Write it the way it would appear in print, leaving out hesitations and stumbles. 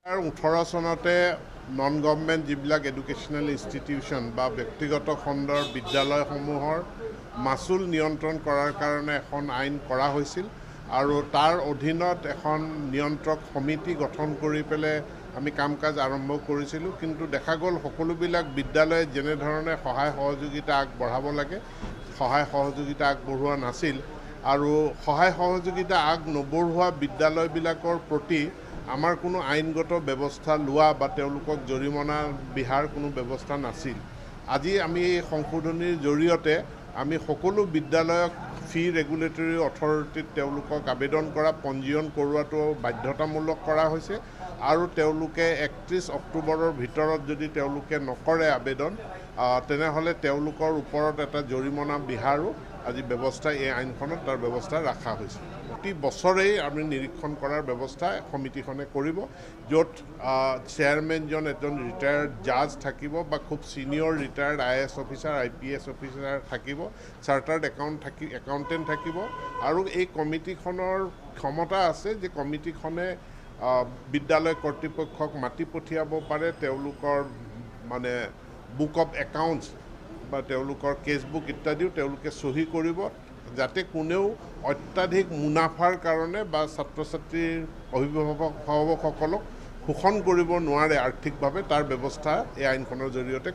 2018 চনতে non government যিবিলাক educational institution বা ব্যক্তিগত খণ্ডৰ বিদ্যালয়সমূহৰ মাচুল নিয়ন্ত্ৰণ কৰাৰ কাৰণে এখন আইন কৰা হৈছিল আৰু তাৰ অধীনত এখন নিয়ন্ত্ৰক সমিতি গঠন কৰি পেলাই আমি কাম কাজ আৰম্ভ কৰিছিলোঁ। কিন্তু দেখা গ'ল সকলোবিলাক বিদ্যালয়ে যেনেধৰণে সহায় সহযোগিতা আগবঢ়াব লাগে সহায় সহযোগিতা আগবঢ়োৱা নাছিল আৰু সহায় সহযোগিতা নবঢ়োৱা বিদ্যালয়বিলাকৰ প্ৰতি আমাৰ কোনো আইনগত ব্যৱস্থা লোৱা বা তেওঁলোকক জৰিমনা বিহাৰ কোনো ব্যৱস্থা নাছিল। আজি আমি এই সংশোধনীৰ জৰিয়তে আমি সকলো বিদ্যালয়ক ফি ৰেগুলেটৰী অথৰিটিত তেওঁলোকক আবেদন কৰা পঞ্জীয়ন কৰোৱাটো বাধ্যতামূলক কৰা হৈছে আৰু তেওঁলোকে 31 অক্টোবৰৰ ভিতৰত যদি তেওঁলোকে নকৰে আবেদন তেনেহ'লে তেওঁলোকৰ ওপৰত এটা জৰিমনা বিহাৰো আজি ব্যৱস্থা এই আইনখনত তাৰ ব্যৱস্থা ৰখা হৈছে। প্ৰতি বছৰেই আমি নিৰীক্ষণ কৰাৰ ব্যৱস্থা সমিতিখনে কৰিব, য'ত চেয়াৰমেনজন এজন ৰিটায়াৰ্ড জাজ থাকিব বা খুব senior retired IAS officer IPS officer থাকিব, চাৰ্টাৰ্ড একাউণ্টেণ্ট থাকিব আৰু এই কমিটিখনৰ ক্ষমতা আছে যে কমিটিখনে বিদ্যালয় কৰ্তৃপক্ষক মাতি পঠিয়াব পাৰে তেওঁলোকৰ মানে বুক অফ একাউণ্টছ বা তেওঁলোকৰ কেছবুক ইত্যাদিও তেওঁলোকে চহী কৰিব, যাতে কোনেও অত্যাধিক মুনাফাৰ কাৰণে বা ছাত্ৰ ছাত্ৰীৰ অভিভাৱকসকলক শোষণ কৰিব নোৱাৰে আৰ্থিকভাৱে, তাৰ ব্যৱস্থা এই আইনখনৰ জৰিয়তে